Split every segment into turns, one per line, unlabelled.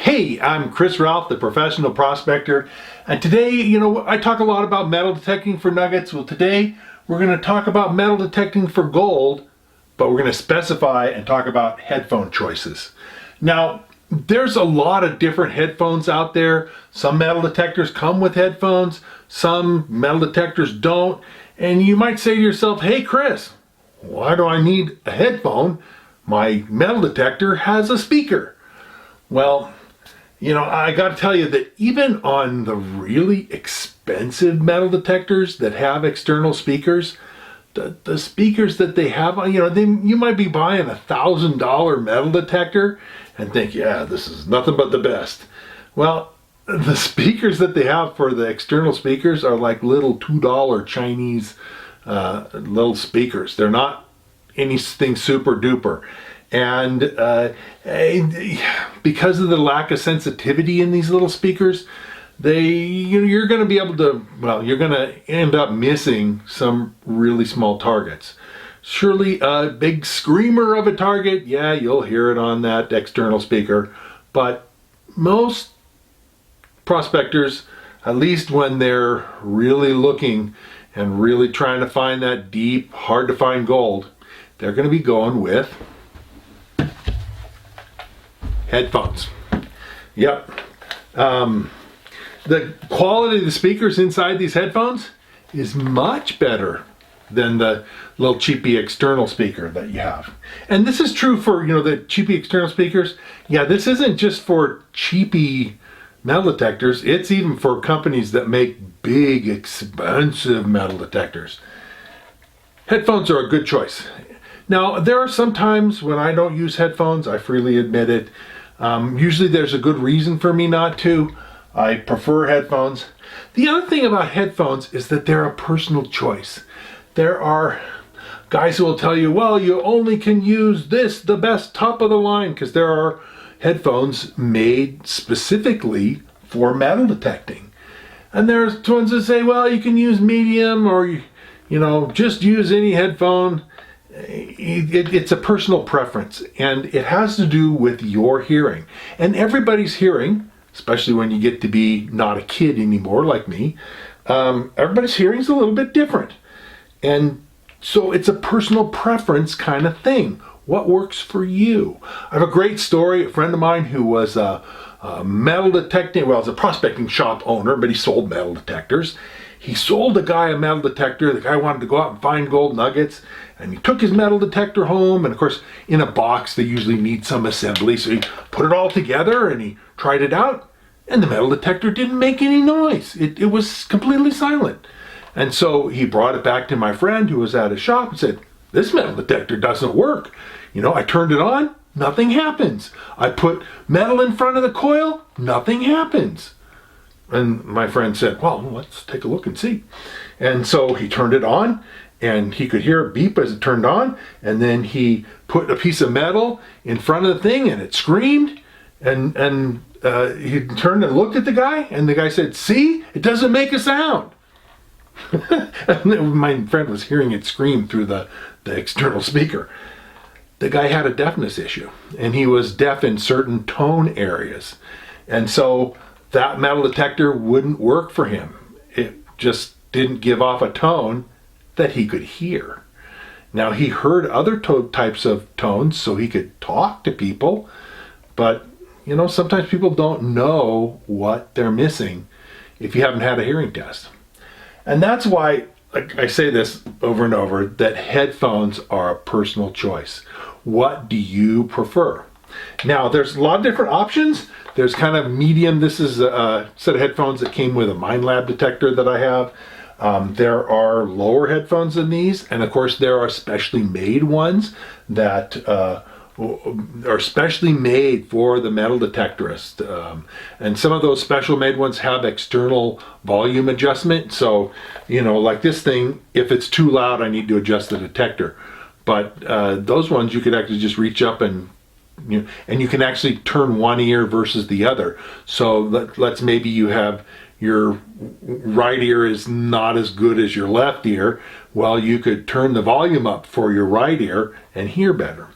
Hey, I'm Chris Ralph, the professional prospector, and today, I talk a lot about metal detecting for nuggets. Well, today we're going to talk about metal detecting for gold, but we're going to specify and talk about headphone choices. Now, there's a lot of different headphones out there. Some metal detectors come with headphones, some metal detectors don't, and you might say to yourself, hey Chris, why do I need a headphone? My metal detector has a speaker. Well, I got to tell you that even on the really expensive metal detectors that have external speakers, the speakers that they have, you might be buying $1,000 metal detector and think, yeah, this is nothing but the best. Well, the speakers that they have for the external speakers are like little $2 Chinese little speakers. They're not anything super duper. And because of the lack of sensitivity in these little speakers, you're going to be able to, you're going to end up missing some really small targets. Surely a big screamer of a target, yeah, you'll hear it on that external speaker, but most prospectors, at least when they're really looking and really trying to find that deep, hard to find gold, they're going to be going with headphones. Yep. The quality of the speakers inside these headphones is much better than the little cheapy external speaker that you have. And this is true for, the cheapy external speakers. Yeah, this isn't just for cheapy metal detectors. It's even for companies that make big, expensive metal detectors. Headphones are a good choice. Now, there are some times when I don't use headphones. I freely admit it. Usually there's a good reason for me not to. I prefer headphones. The other thing about headphones is that they're a personal choice. There are guys who will tell you, well, you only can use this, the best top of the line, because there are headphones made specifically for metal detecting. And there's ones that say, well, you can use medium or, just use any headphone. It's a personal preference, and it has to do with your hearing. And everybody's hearing, especially when you get to be not a kid anymore like me, everybody's hearing is a little bit different. And so it's a personal preference kind of thing. What works for you? I have a great story. A friend of mine who was a metal detecting, was a prospecting shop owner, but he sold metal detectors. He sold a guy a metal detector. The guy wanted to go out and find gold nuggets, and he took his metal detector home, and of course in a box they usually need some assembly, so he put it all together and he tried it out, and the metal detector didn't make any noise. It was completely silent. And so he brought it back to my friend who was at his shop and said, this metal detector doesn't work. I turned it on, nothing happens. I put metal in front of the coil, nothing happens. And my friend said, well, let's take a look and see. And so he turned it on, and he could hear it beep as it turned on, and then he put a piece of metal in front of the thing, and it screamed, and he turned and looked at the guy, and the guy said, see, it doesn't make a sound. And my friend was hearing it scream through the external speaker. The guy had a deafness issue, and he was deaf in certain tone areas. And so that metal detector wouldn't work for him. It just didn't give off a tone that he could hear. Now, he heard other types of tones, so he could talk to people, but sometimes people don't know what they're missing if you haven't had a hearing test. And that's why I say this over and over, that headphones are a personal choice. What do you prefer? Now, there's a lot of different options. There's kind of medium. This is a set of headphones that came with a MindLab detector that I have. There are lower headphones than these, and of course there are specially made ones that are specially made for the metal detectorist. And some of those special made ones have external volume adjustment. So, like this thing, if it's too loud, I need to adjust the detector. But those ones you could actually just reach up and you can actually turn one ear versus the other. So let's maybe you have your right ear is not as good as your left ear. Well, you could turn the volume up for your right ear and hear better.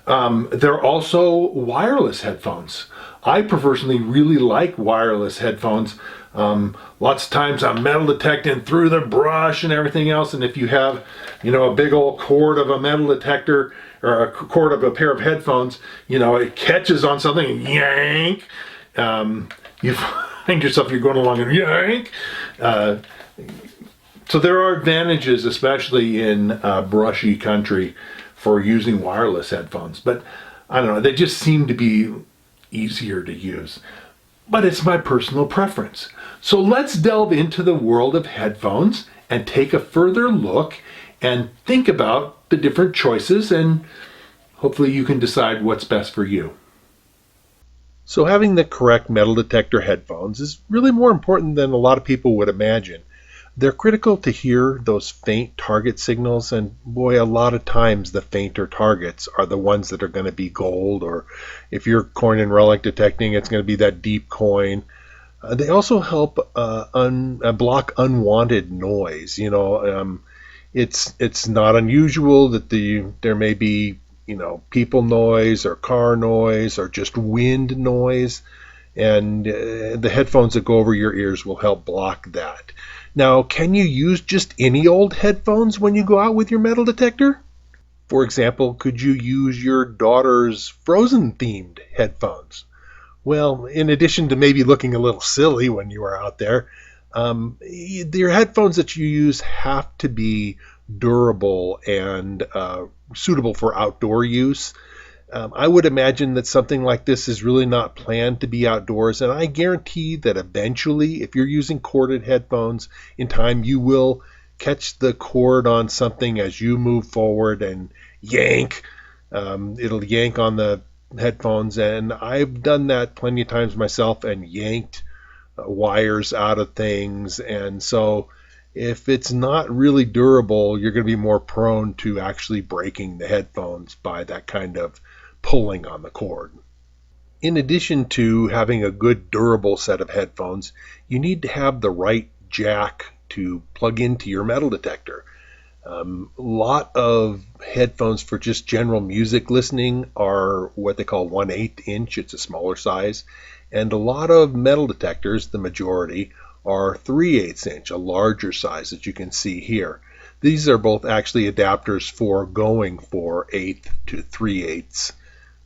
They're also wireless headphones. I personally really like wireless headphones. Lots of times I'm metal detecting through the brush and everything else, and if you have, a big old cord of a metal detector or a cord of a pair of headphones, it catches on something and yank. You find yourself, you're going along and yank. So there are advantages, especially in brushy country, for using wireless headphones. But I don't know, they just seem to be easier to use. But it's my personal preference. So let's delve into the world of headphones and take a further look and think about the different choices, and hopefully you can decide what's best for you.
So having the correct metal detector headphones is really more important than a lot of people would imagine. They're critical to hear those faint target signals, and boy, a lot of times the fainter targets are the ones that are going to be gold, or if you're coin and relic detecting, it's going to be that deep coin. They also help block unwanted noise. It's not unusual that there may be people noise or car noise or just wind noise, and the headphones that go over your ears will help block that. Now, can you use just any old headphones when you go out with your metal detector? For example, could you use your daughter's Frozen themed headphones? Well, in addition to maybe looking a little silly when you are out there, your headphones that you use have to be durable and suitable for outdoor use. I would imagine that something like this is really not planned to be outdoors, and I guarantee that eventually, if you're using corded headphones, in time you will catch the cord on something as you move forward and yank. It'll yank on the headphones, and I've done that plenty of times myself and yanked wires out of things. And so if it's not really durable, you're going to be more prone to actually breaking the headphones by that kind of pulling on the cord. In addition to having a good durable set of headphones, you need to have the right jack to plug into your metal detector. A lot of headphones for just general music listening are what they call 1/8 inch. It's a smaller size. And a lot of metal detectors, the majority, are 3/8 inch, a larger size that you can see here. These are both actually adapters for going for 1/8 to 3/8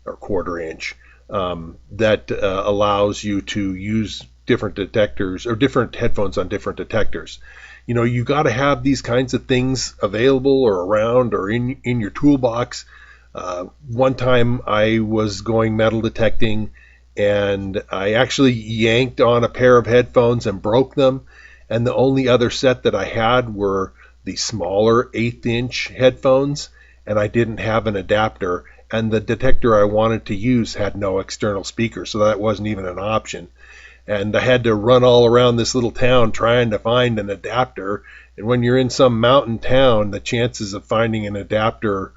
or 1/4 inch. That allows you to use different detectors or different headphones on different detectors. You got to have these kinds of things available or around or in your toolbox. One time I was going metal detecting, and I actually yanked on a pair of headphones and broke them, and the only other set that I had were the smaller 1/8 inch headphones, and I didn't have an adapter, and the detector I wanted to use had no external speaker, so that wasn't even an option. And I had to run all around this little town trying to find an adapter. And when you're in some mountain town, the chances of finding an adapter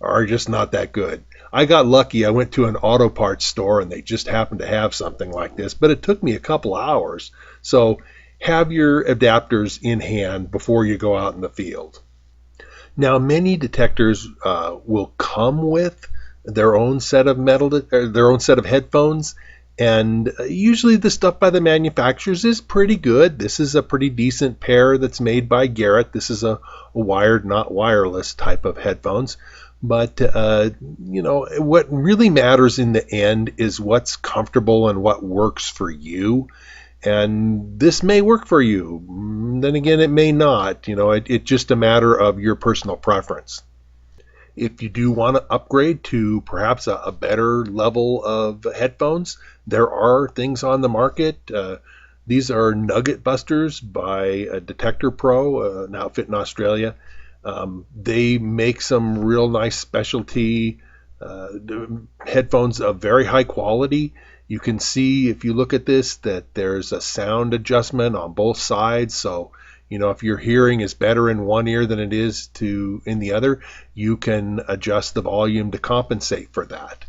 are just not that good. I got lucky. I went to an auto parts store and they just happened to have something like this, but it took me a couple hours. So have your adapters in hand before you go out in the field. Now, many detectors will come with their own set of their own set of headphones, and usually the stuff by the manufacturers is pretty good. This is a pretty decent pair that's made by Garrett. This is a wired, not wireless type of headphones. But what really matters in the end is what's comfortable and what works for you. And this may work for you. Then again, it may not. It's just a matter of your personal preference. If you do want to upgrade to perhaps a better level of headphones, there are things on the market. These are Nugget Busters by Detector Pro, an outfit in Australia. They make some real nice specialty headphones of very high quality. You can see if you look at this that there's a sound adjustment on both sides. So, if your hearing is better in one ear than it is in the other, you can adjust the volume to compensate for that.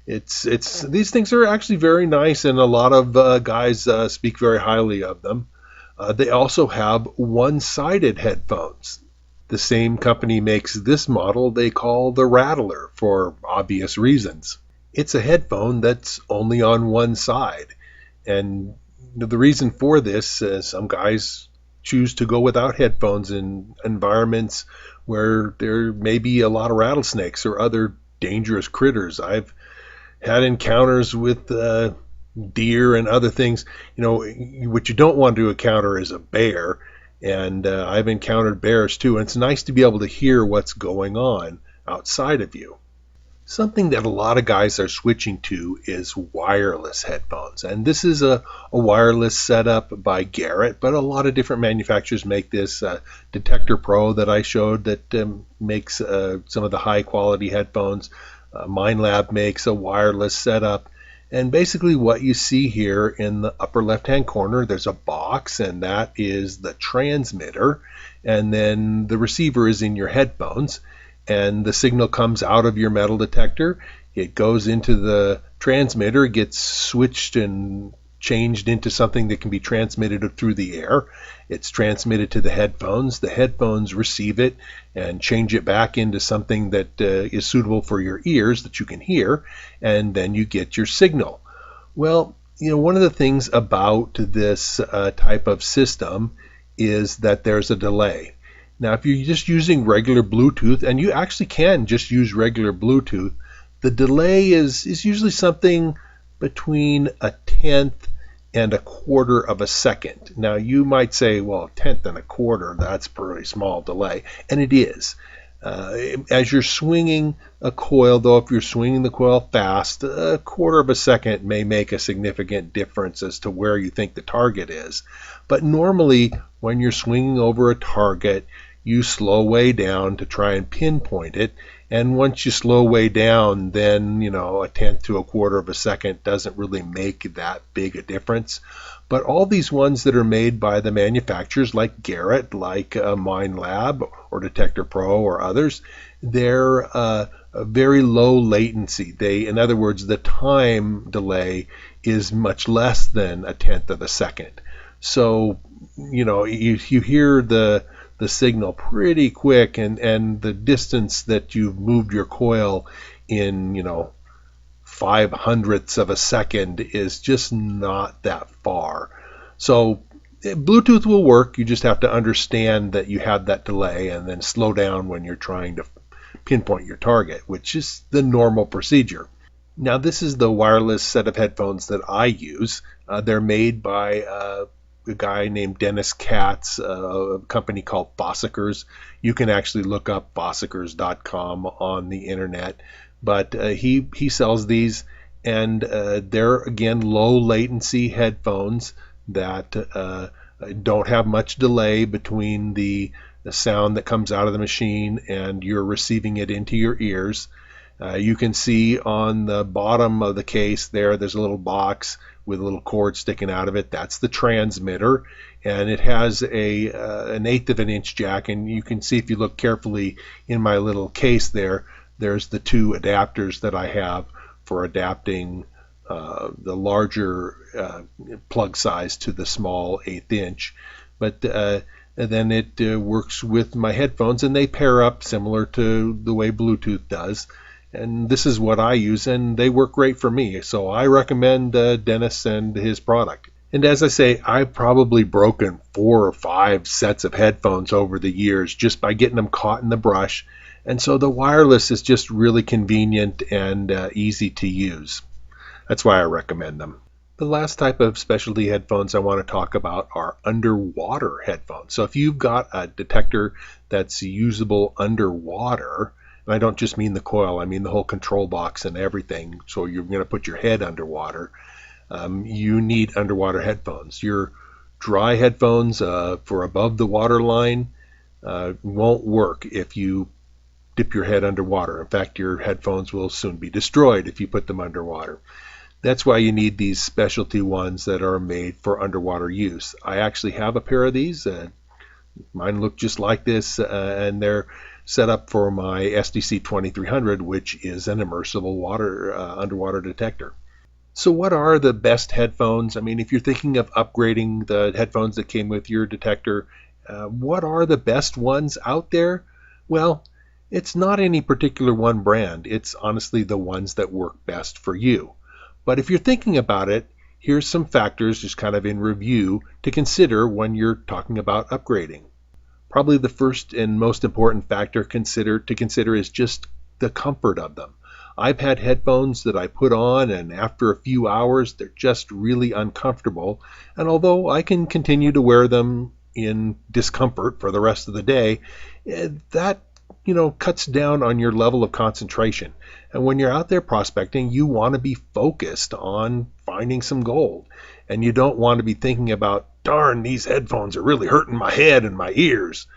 These things are actually very nice, and a lot of guys speak very highly of them. They also have one-sided headphones. The same company makes this model they call the Rattler for obvious reasons. It's a headphone that's only on one side. And the reason for this is some guys choose to go without headphones in environments where there may be a lot of rattlesnakes or other dangerous critters. I've had encounters with deer and other things. What you don't want to encounter is a bear. And I've encountered bears too. And it's nice to be able to hear what's going on outside of you. Something that a lot of guys are switching to is wireless headphones. And this is a wireless setup by Garrett, but a lot of different manufacturers make this. Detector Pro that I showed that makes some of the high quality headphones. MindLab makes a wireless setup. And basically what you see here in the upper left hand corner, there's a box, and that is the transmitter, and then the receiver is in your headphones, and the signal comes out of your metal detector. It goes into the transmitter, gets switched and changed into something that can be transmitted through the air. It's transmitted to the headphones receive it and change it back into something that is suitable for your ears that you can hear, and then you get your signal. Well, one of the things about this type of system is that there's a delay. Now, if you're just using regular Bluetooth, and you actually can just use regular Bluetooth, the delay is usually something between a tenth and a quarter of a second. Now, you might say, well, a tenth and a quarter, that's a pretty small delay, and it is. As you're swinging a coil, though, if you're swinging the coil fast, a quarter of a second may make a significant difference as to where you think the target is. But normally, when you're swinging over a target, you slow way down to try and pinpoint it. And once you slow way down, then, a tenth to a quarter of a second doesn't really make that big a difference. But all these ones that are made by the manufacturers like Garrett, like MindLab or Detector Pro or others, they're a very low latency. In other words, the time delay is much less than a tenth of a second. So, you hear the signal pretty quick, and the distance that you've moved your coil in 5/100ths of a second is just not that far. So Bluetooth will work. You just have to understand that you have that delay and then slow down when you're trying to pinpoint your target, which is the normal procedure. Now, this is the wireless set of headphones that I use. They're made by a guy named Dennis Katz, a company called Bossacres. You can actually look up bossacres.com on the internet, but he sells these, and they're again low latency headphones that don't have much delay between the sound that comes out of the machine and you're receiving it into your ears. You can see on the bottom of the case there's a little box with a little cord sticking out of it. That's the transmitter, and it has an eighth of an inch jack, and you can see if you look carefully in my little case there's the two adapters that I have for adapting the larger plug size to the small eighth inch. But then it works with my headphones, and they pair up similar to the way Bluetooth does. And this is what I use, and they work great for me. So I recommend Dennis and his product. And as I say, I've probably broken 4 or 5 sets of headphones over the years just by getting them caught in the brush. And so the wireless is just really convenient and easy to use. That's why I recommend them. The last type of specialty headphones I want to talk about are underwater headphones. So if you've got a detector that's usable underwater, and I don't just mean the coil, I mean the whole control box and everything, so you're going to put your head underwater, you need underwater headphones. Your dry headphones for above the water line won't work if you dip your head underwater. In fact, your headphones will soon be destroyed if you put them underwater. That's why you need these specialty ones that are made for underwater use. I actually have a pair of these. Mine look just like this, and they're set up for my SDC 2300, which is an immersible underwater detector. So what are the best headphones? I mean, if you're thinking of upgrading the headphones that came with your detector, What are the best ones out there? Well, it's not any particular one brand. It's honestly the ones that work best for you. But if you're thinking about it, here's some factors just kind of in review to consider when you're talking about upgrading. Probably the first and most important factor to consider is just the comfort of them. I've had headphones that I put on and after a few hours they're just really uncomfortable, and although I can continue to wear them in discomfort for the rest of the day, that cuts down on your level of concentration. And when you're out there prospecting, you want to be focused on finding some gold. And you don't want to be thinking about, darn, these headphones are really hurting my head and my ears.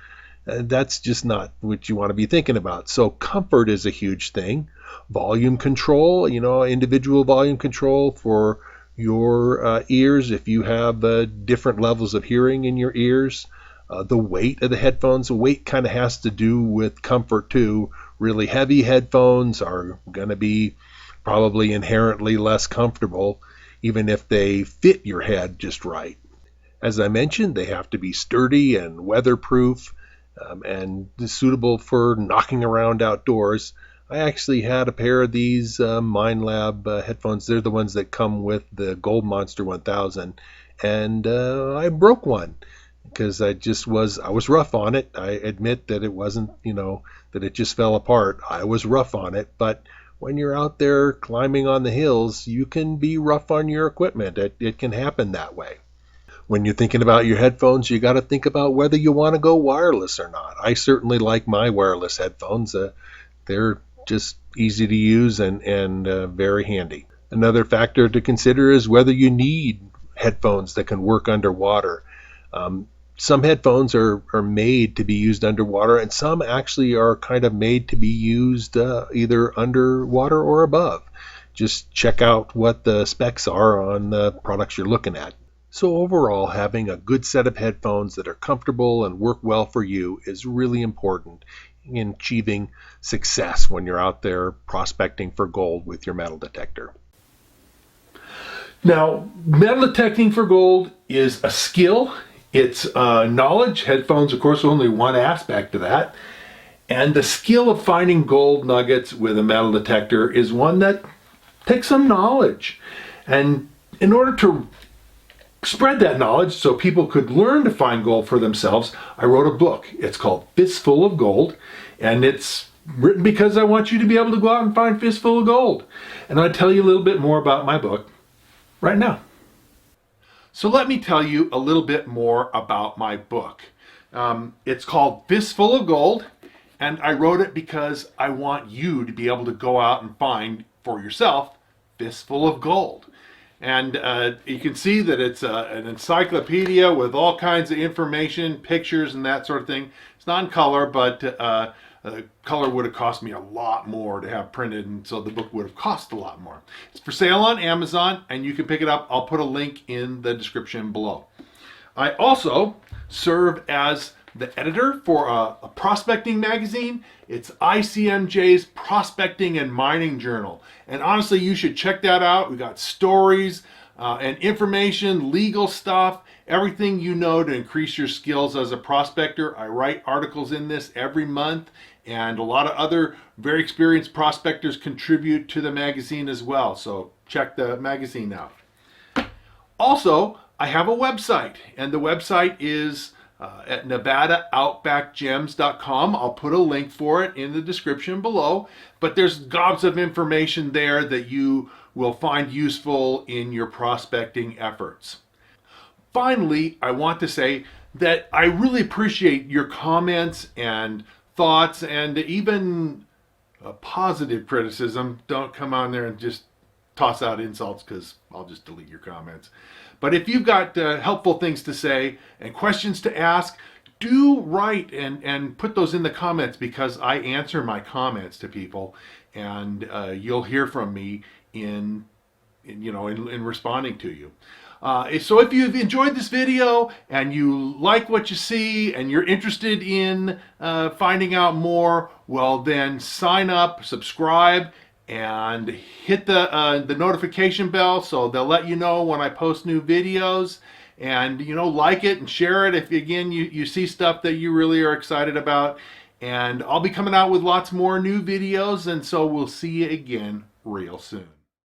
That's just not what you want to be thinking about. So comfort is a huge thing. Volume control, individual volume control for your ears if you have different levels of hearing in your ears. The weight of the headphones, the weight kind of has to do with comfort too. Really heavy headphones are going to be probably inherently less comfortable, even if they fit your head just right. As I mentioned, they have to be sturdy and weatherproof and suitable for knocking around outdoors. I actually had a pair of these MindLab headphones. They're the ones that come with the Gold Monster 1000, and I broke one because I was rough on it. I admit that it wasn't, that it just fell apart. I was rough on it, but when you're out there climbing on the hills, you can be rough on your equipment. It can happen that way. When you're thinking about your headphones, you got to think about whether you want to go wireless or not. I certainly like my wireless headphones. They're just easy to use and very handy. Another factor to consider is whether you need headphones that can work underwater. Some headphones are made to be used underwater, and some actually are kind of made to be used either underwater or above. Just check out what the specs are on the products you're looking at. So overall, having a good set of headphones that are comfortable and work well for you is really important in achieving success when you're out there prospecting for gold with your metal detector.
Now, metal detecting for gold is a skill. It's knowledge. Headphones, of course, are only one aspect of that. And the skill of finding gold nuggets with a metal detector is one that takes some knowledge. And in order to spread that knowledge so people could learn to find gold for themselves, I wrote a book. It's called Fistful of Gold, and it's written because I want you to be able to go out and find fistful of gold. And I'll tell you a little bit more about my book right now. So let me tell you a little bit more about my book. It's called Fistful of Gold, and I wrote it because I want you to be able to go out and find for yourself fistful of gold. And you can see that it's an encyclopedia with all kinds of information, pictures, and that sort of thing. It's not in color, but color would have cost me a lot more to have printed, and so the book would have cost a lot more. It's for sale on Amazon, and you can pick it up. I'll put a link in the description below. I also serve as the editor for a prospecting magazine. It's ICMJ's Prospecting and Mining Journal. And honestly, you should check that out. We got stories and information, legal stuff, everything you know to increase your skills as a prospector. I write articles in this every month, and a lot of other very experienced prospectors contribute to the magazine as well. So check the magazine out. Also, I have a website, and the website is at NevadaOutbackGems.com. I'll put a link for it in the description below, but there's gobs of information there that you will find useful in your prospecting efforts. Finally, I want to say that I really appreciate your comments and thoughts, and even positive criticism. Don't come on there and just toss out insults, because I'll just delete your comments. But if you've got helpful things to say and questions to ask, do write and put those in the comments, because I answer my comments to people, and you'll hear from me in responding to you. So if you've enjoyed this video and you like what you see and you're interested in finding out more, well then sign up, subscribe, and hit the notification bell so they'll let you know when I post new videos. And, like it and share it if, again, you see stuff that you really are excited about. And I'll be coming out with lots more new videos, and so we'll see you again real soon.